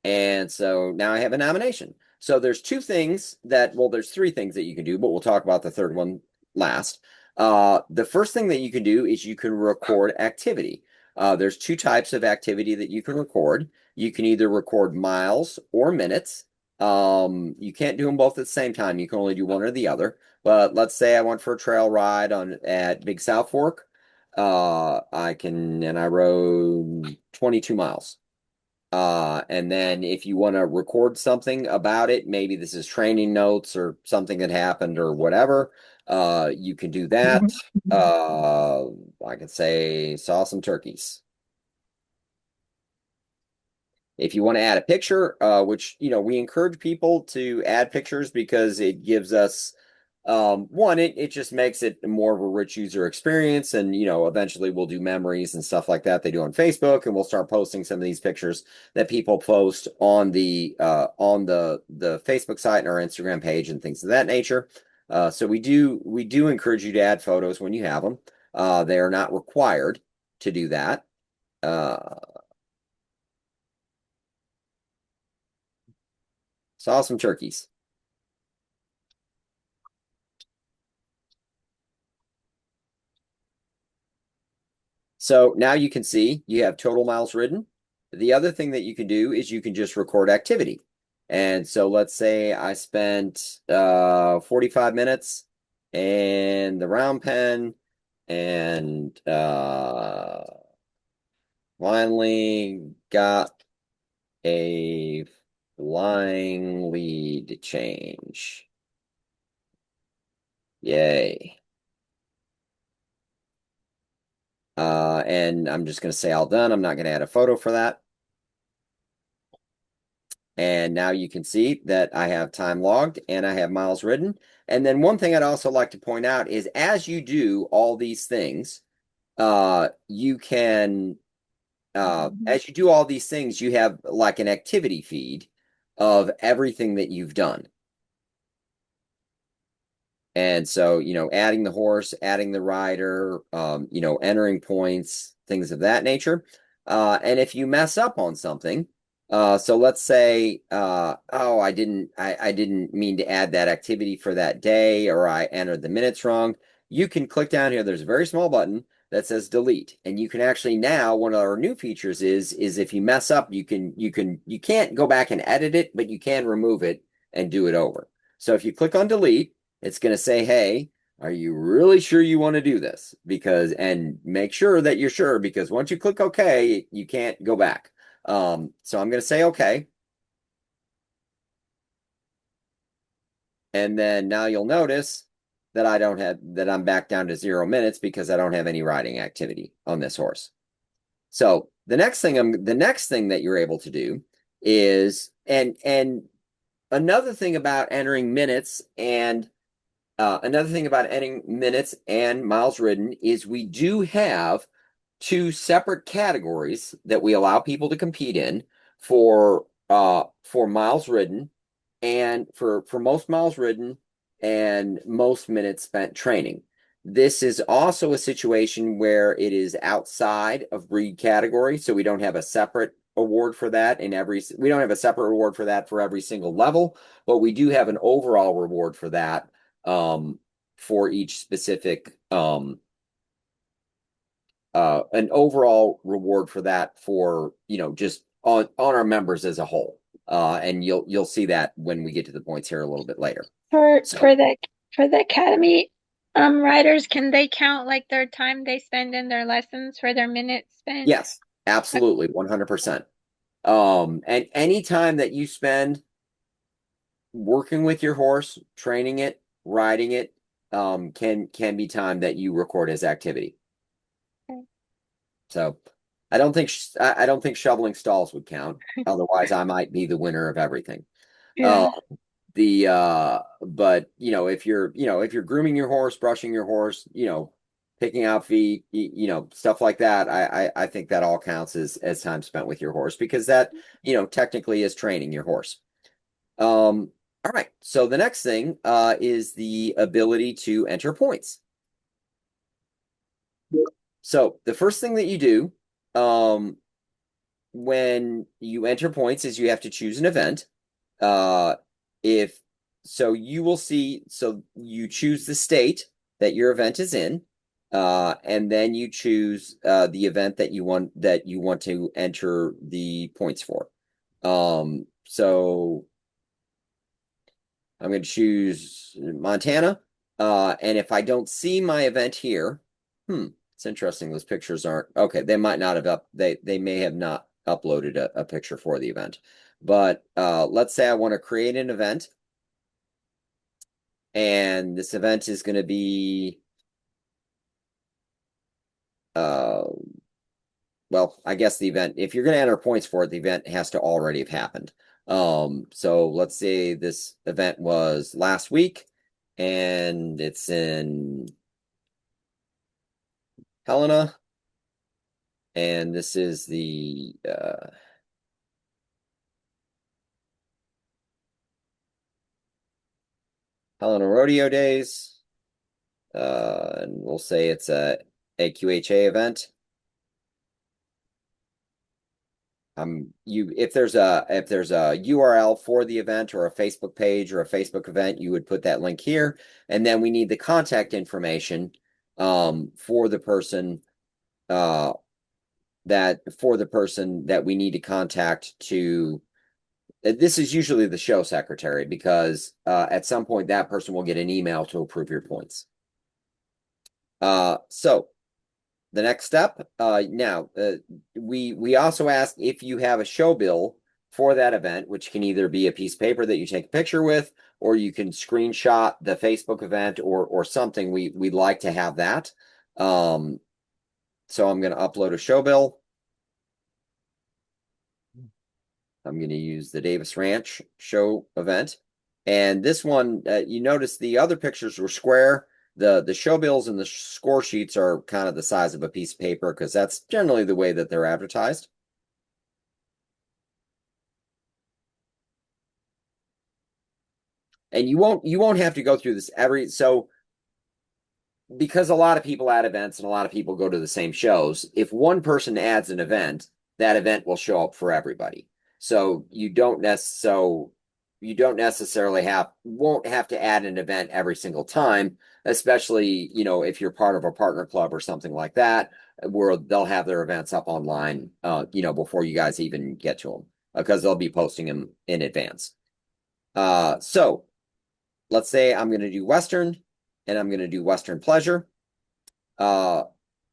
And so now I have a nomination. So there's two things that, well, there's three things that you can do, but we'll talk about the third one last. The first thing that you can do is you can record activity. There's two types of activity that you can record. You can either record miles or minutes. You can't do them both at the same time. You can only do one or the other. But let's say I went for a trail ride on at Big South Fork. I rode 22 miles. And then if you want to record something about it, maybe this is training notes or something that happened or whatever, you can do that. Uh, I could say saw some turkeys. If you want to add a picture, which, we encourage people to add pictures because it gives us, one, it just makes it more of a rich user experience. And, eventually we'll do memories and stuff like that they do on Facebook, and we'll start posting some of these pictures that people post on the Facebook site and our Instagram page and things of that nature. So we do encourage you to add photos when you have them. They are not required to do that. Uh, saw some turkeys. So now you can see you have total miles ridden. The other thing that you can do is you can just record activity. And so let's say I spent 45 minutes in the round pen and finally got a flying lead change. Yay. And I'm just going to say all done. I'm not going to add a photo for that. And now you can see that I have time logged and I have miles ridden. And then one thing I'd also like to point out is as you do all these things, you can, as you do all these things, you have like an activity feed of everything that you've done. And so, adding the horse, adding the rider, entering points, things of that nature. And if you mess up on something, so let's say, oh, I didn't mean to add that activity for that day, or I entered the minutes wrong. You can click down here. There's a very small button that says delete, and you can actually now, one of our new features is if you mess up, you can't go back and edit it, but you can remove it and do it over. So if you click on delete, it's going to say, hey, are you really sure you want to do this? And make sure that you're sure, because once you click OK, you can't go back. So I'm going to say OK. And then now you'll notice that I'm back down to 0 minutes because I don't have any riding activity on this horse. So the next thing that you're able to do is, and another thing about entering minutes and miles ridden is we do have two separate categories that we allow people to compete in for miles ridden and for most miles ridden and most minutes spent training. This is also a situation where it is outside of breed category, so we don't have a separate award for that we don't have a separate reward for that for every single level, but we do have an overall reward for that for each specific an overall reward for that for just on our members as a whole. And you'll see that when we get to the points here a little bit later. For So for the for the academy riders, can they count like their time they spend in their lessons for their minutes spent? yes, absolutely, 100%. And any time that you spend working with your horse, training it, riding it, can be time that you record as activity. Okay. So I don't think shoveling stalls would count. Otherwise, I might be the winner of everything. Uh, Yeah. but if you're grooming your horse, brushing your horse, picking out feet, stuff like that, I think that all counts as time spent with your horse because that, technically is training your horse. All right. So the next thing is the ability to enter points. So the first thing that you do, um, when you enter points is you have to choose an event. Uh, if so, you will see. So you choose the state that your event is in, and then you choose the event that you want to enter the points for. So I'm going to choose Montana. And if I don't see my event here, it's interesting. Those pictures aren't okay. They might not have they may have not uploaded a picture for the event. But let's say I want to create an event, and this event is going to be uh well, I guess the event, if you're going to enter points for it, the event has to already have happened. So let's say this event was last week and it's in Helena, and this is the Helena Rodeo Days. And we'll say it's a AQHA event. You if there's a URL for the event or a Facebook page or a Facebook event, you would put that link here, and then we need the contact information for the person uh that we need to contact to. This is usually the show secretary because at some point that person will get an email to approve your points. So the next step, now we also ask if you have a show bill for that event, which can either be a piece of paper that you take a picture with, or you can screenshot the Facebook event or something. We'd like to have that. So I'm going to upload a show bill. I'm going to use the Davis Ranch show event. And this one, you notice the other pictures were square. The show bills and the score sheets are kind of the size of a piece of paper because that's generally the way that they're advertised. And you won't have to go through this so because a lot of people add events and a lot of people go to the same shows, if one person adds an event, that event will show up for everybody. So you don't necessarily won't have to add an event every single time, especially, if you're part of a partner club or something like that, where they'll have their events up online, before you guys even get to them, because they'll be posting them in advance. So let's say I'm going to do Western and I'm going to do Western pleasure. Uh,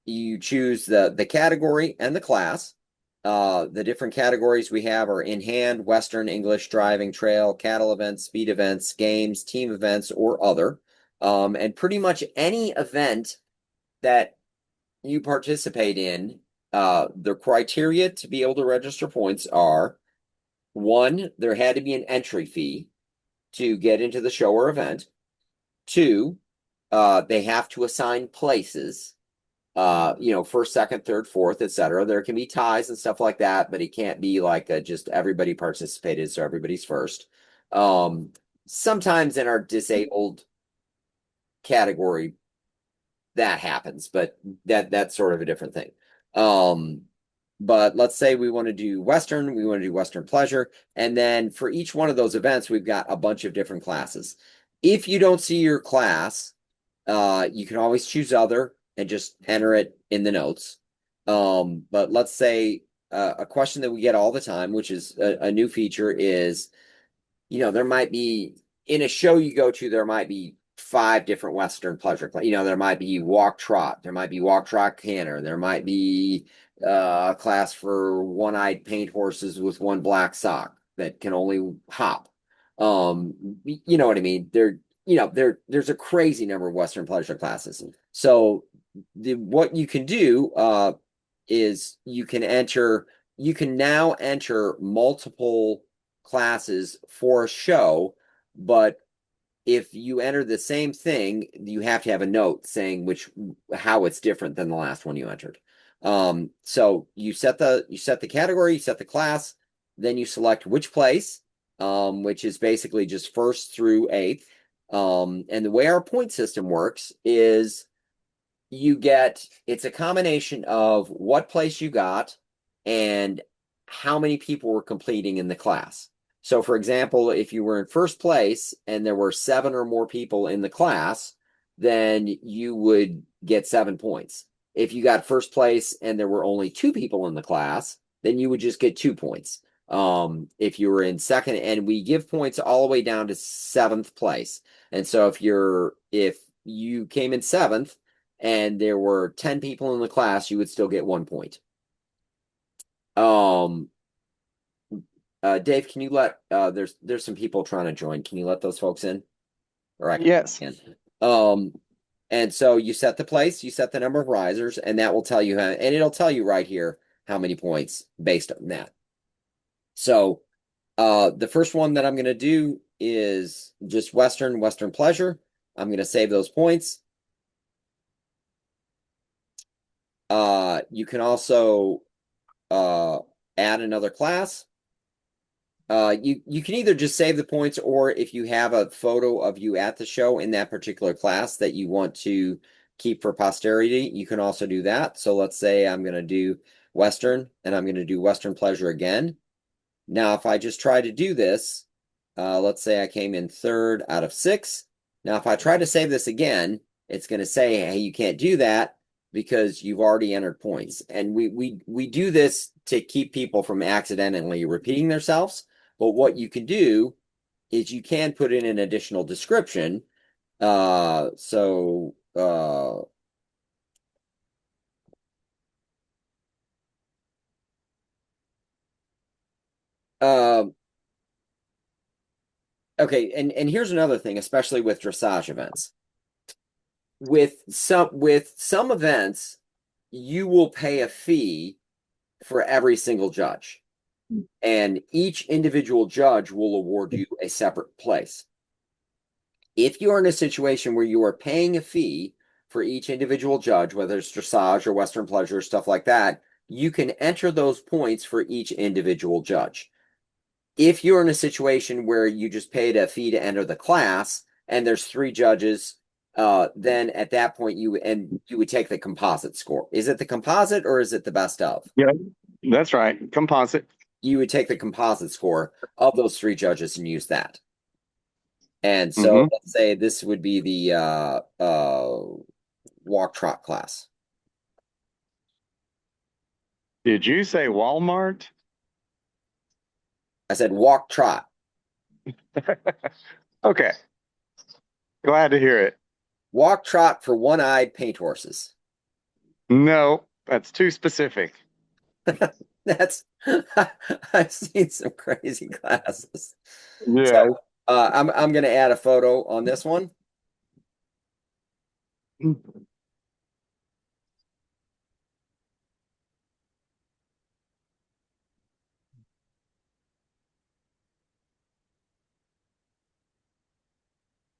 you choose the category and the class. The different categories we have are in hand, Western, English, driving, trail, cattle events, speed events, games, team events, or other. And pretty much any event that you participate in, the criteria to be able to register points are: one, there had to be an entry fee to get into the show or event. Two, they have to assign places, first, second, third, fourth, etc. There can be ties and stuff like that, but it can't be like just everybody participated, so everybody's first. Um, Sometimes in our disabled category, that happens, but that's sort of a different thing. Um, but let's say we want to do Western pleasure, and then for each one of those events, we've got a bunch of different classes. If you don't see your class, you can always choose other and just enter it in the notes. But let's say a question that we get all the time, which is a new feature, is there might be in a show you go to, there might be five different Western pleasure. There might be walk trot, there might be walk trot canter, there might be a class for one-eyed paint horses with one black sock that can only hop. You know what I mean? There's a crazy number of Western pleasure classes. So what you can do is you can now enter multiple classes for a show, but if you enter the same thing, you have to have a note saying how it's different than the last one you entered. So you set the category, you set the class, then you select which place, which is basically just first through eighth. And the way our point system works is it's a combination of what place you got and how many people were completing in the class. So, for example, if you were in first place and there were 7 or more people in the class, then you would get 7 points. If you got first place and there were only 2 people in the class, then you would just get 2 points. If you were in second, and we give points all the way down to seventh place. And so if you came in seventh and there were 10 people in the class, you would still get 1 point. Um, Dave, can you let there's some people trying to join. Can you let those folks in? Or I Yes. can. Um, and so you set the place, you set the number of risers, and that will tell you how, and it'll tell you right here how many points based on that. So the first one that I'm going to do is just Western Pleasure. I'm going to save those points. You can also add another class. You can either just save the points, or if you have a photo of you at the show in that particular class that you want to keep for posterity, you can also do that. So let's say I'm going to do Western, and I'm going to do Western Pleasure again. Now, if I just try to do this, let's say I came in third out of 6. Now, if I try to save this again, it's going to say, hey, you can't do that because you've already entered points. And we do this to keep people from accidentally repeating themselves. But what you can do is you can put in an additional description. Uh, so, uh, uh, okay, and here's another thing, especially with dressage events. With some events, you will pay a fee for every single judge, and each individual judge will award you a separate place. If you're in a situation where you are paying a fee for each individual judge, whether it's dressage or Western pleasure, stuff like that, you can enter those points for each individual judge. If you're in a situation where you just paid a fee to enter the class and there's 3 judges, then at that point you would take the composite score. Is it the composite or is it the best of? Yeah, that's right. Composite. You would take the composite score of those 3 judges and use that. And so Hmm. let's say this would be the walk trot class. Did you say Walmart? I said walk trot. Okay. Glad to hear it. Walk trot for one-eyed paint horses. No, that's too specific. That's I've seen some crazy classes. Yeah. So I'm gonna add a photo on this one.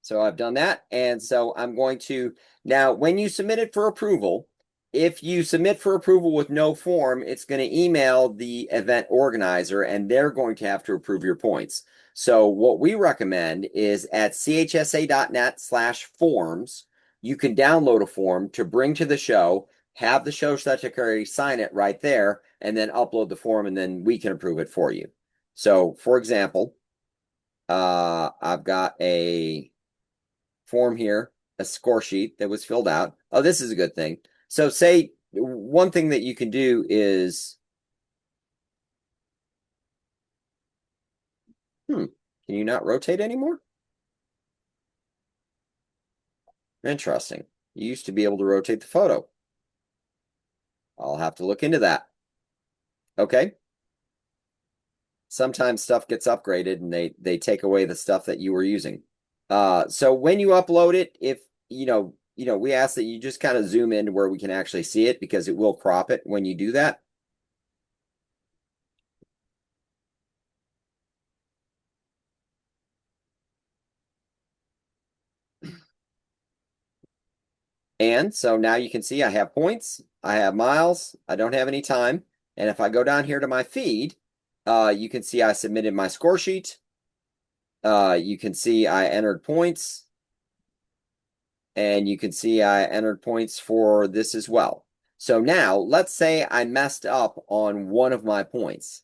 So I've done that. And so I'm going to now, when you submit it for approval, if you submit for approval with no form, it's going to email the event organizer and they're going to have to approve your points. So what we recommend is at chsa.net/forms, you can download a form to bring to the show, have the show secretary sign it right there, and then upload the form, and then we can approve it for you. So, for example, I've got a form here, a score sheet that was filled out. Oh, this is a good thing. So say one thing that you can do is, can you not rotate anymore? Interesting. You used to be able to rotate the photo. I'll have to look into that. Okay. Sometimes stuff gets upgraded and they take away the stuff that you were using. So when you upload it, if we ask that you just kind of zoom in to where we can actually see it because it will crop it when you do that. And so now you can see I have points, I have miles, I don't have any time. And if I go down here to my feed, you can see I submitted my score sheet. You can see I entered points. And you can see I entered points for this as well. So now let's say I messed up on one of my points.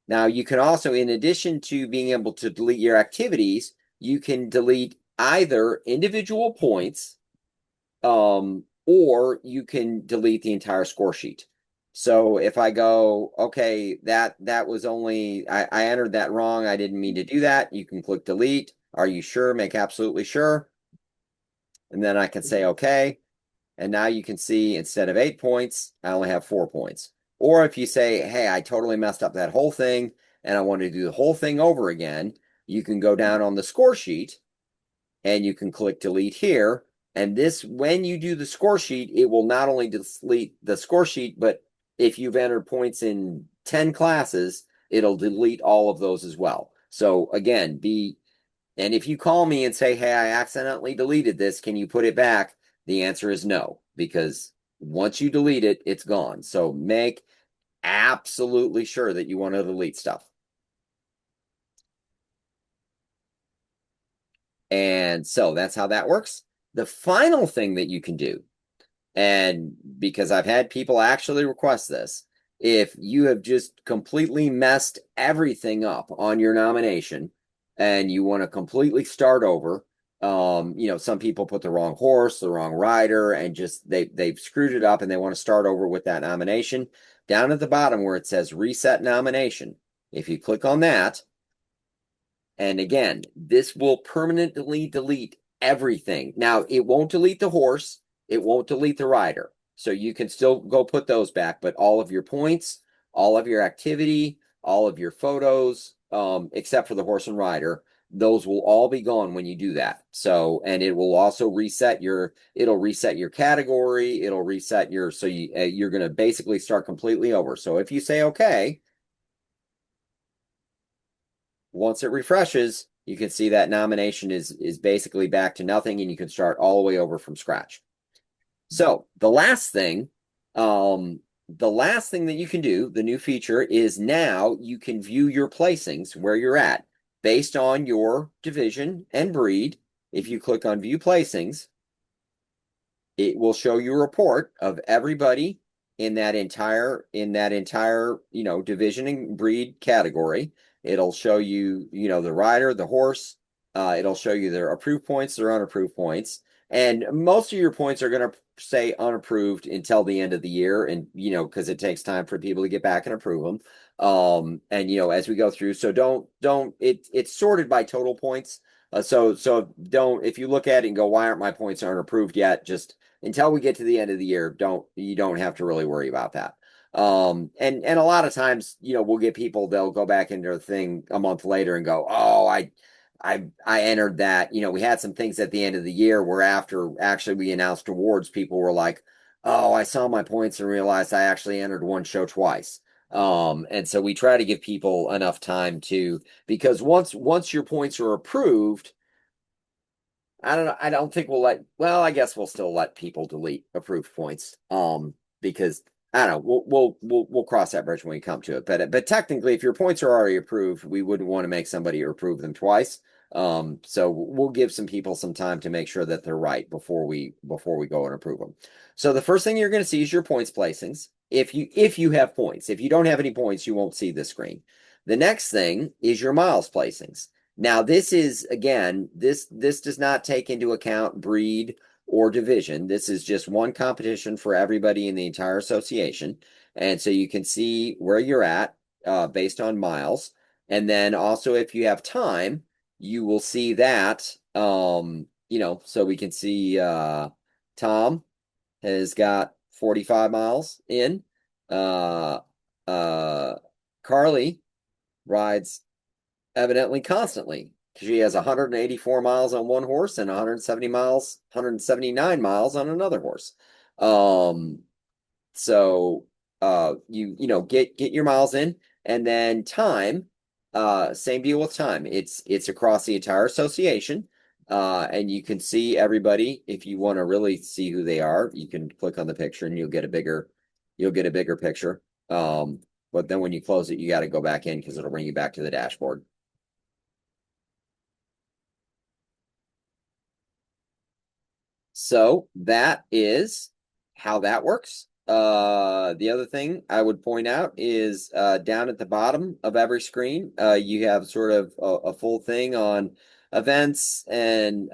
Now, you can also, in addition to being able to delete your activities, you can delete either individual points, or you can delete the entire score sheet. So if I go, okay, that was only I entered that wrong. I didn't mean to do that. You can click delete. Are you sure? Make absolutely sure. And then I can say okay. And now you can see instead of 8 points, I only have 4 points. Or if you say, hey, I totally messed up that whole thing and I want to do the whole thing over again, you can go down on the score sheet and you can click delete here. And this, when you do the score sheet, it will not only delete the score sheet, but if you've entered points in 10 classes, it'll delete all of those as well. So again, and if you call me and say, hey, I accidentally deleted this, can you put it back? The answer is no, because once you delete it, it's gone. So make absolutely sure that you want to delete stuff. And so that's how that works. The final thing that you can do, and because I've had people actually request this, if you have just completely messed everything up on your nomination and you want to completely start over, some people put the wrong horse, the wrong rider, and just they've screwed it up and they want to start over with that nomination. Down at the bottom where it says reset nomination, if you click on that, and again, this will permanently delete everything. Now, it won't delete the horse, it won't delete the rider. So you can still go put those back, but all of your points, all of your activity, all of your photos, except for the horse and rider, those will all be gone when you do that. So, and it will also it'll reset your category, it'll reset you're going to basically start completely over. So if you say, okay, once it refreshes, you can see that nomination is basically back to nothing, and you can start all the way over from scratch. So the last thing that you can do, the new feature is now you can view your placings where you're at based on your division and breed. If you click on view placings, it will show you a report of everybody in that entire division and breed category. It'll show you the rider, the horse. It'll show you their approved points, their unapproved points, and most of your points are going to say unapproved until the end of the year, and because it takes time for people to get back and approve them. And as we go through, so don't it's sorted by total points. So don't, if you look at it and go, why aren't my points aren't approved yet? Just until we get to the end of the year, you don't have to really worry about that. And a lot of times, we'll get people, they'll go back into their thing a month later and go, oh, I entered that. We had some things at the end of the year where after actually we announced awards, people were like, oh, I saw my points and realized I actually entered one show twice. And so we try to give people enough time because once your points are approved, I don't know. I don't think well, I guess we'll still let people delete approved points. Because I don't know. We'll cross that bridge when we come to it. But technically, if your points are already approved, we wouldn't want to make somebody approve them twice. So we'll give some people some time to make sure that they're right before we go and approve them. So the first thing you're going to see is your points placings. If you have points. If you don't have any points, you won't see this screen. The next thing is your miles placings. Now, this is, again, this does not take into account breed or division. This is just one competition for everybody in the entire association. And so you can see where you're at based on miles. And then also, if you have time, you will see that, so we can see Tom has got 45 miles in. Uh, uh, Carly rides evidently constantly. She has 184 miles on one horse and 179 miles on another horse. Um, so get your miles in, and then time. Same deal with time. It's across the entire association. And you can see everybody. If you want to really see who they are, you can click on the picture and you'll get a bigger picture. But then when you close it, you got to go back in because it'll bring you back to the dashboard. So that is how that works. The other thing I would point out is down at the bottom of every screen, you have sort of a full thing on events, and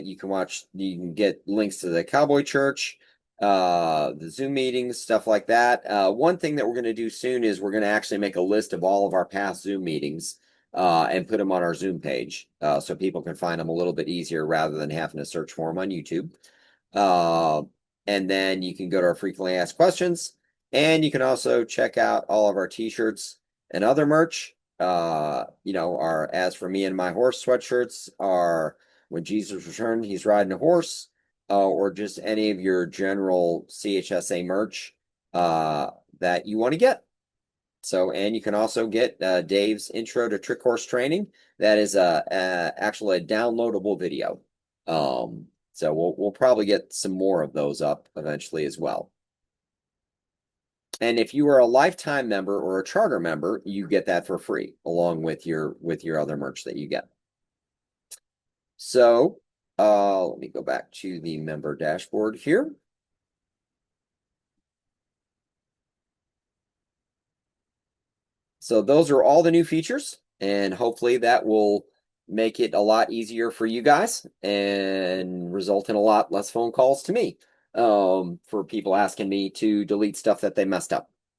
you can get links to the Cowboy Church, the Zoom meetings, stuff like that. One thing that we're going to do soon is we're going to actually make a list of all of our past Zoom meetings and put them on our Zoom page so people can find them a little bit easier rather than having to search for them on YouTube. Uh, and then you can go to our frequently asked questions, and you can also check out all of our t-shirts and other merch. Our As for Me and My Horse sweatshirts are When Jesus Returned, He's Riding a Horse, or just any of your general CHSA merch that you want to get. So, and you can also get Dave's Intro to Trick Horse Training. That is actually a downloadable video. So we'll probably get some more of those up eventually as well. And if you are a lifetime member or a charter member, you get that for free along with your other merch that you get. So let me go back to the member dashboard here. So those are all the new features, and hopefully that will make it a lot easier for you guys and result in a lot less phone calls to me for people asking me to delete stuff that they messed up.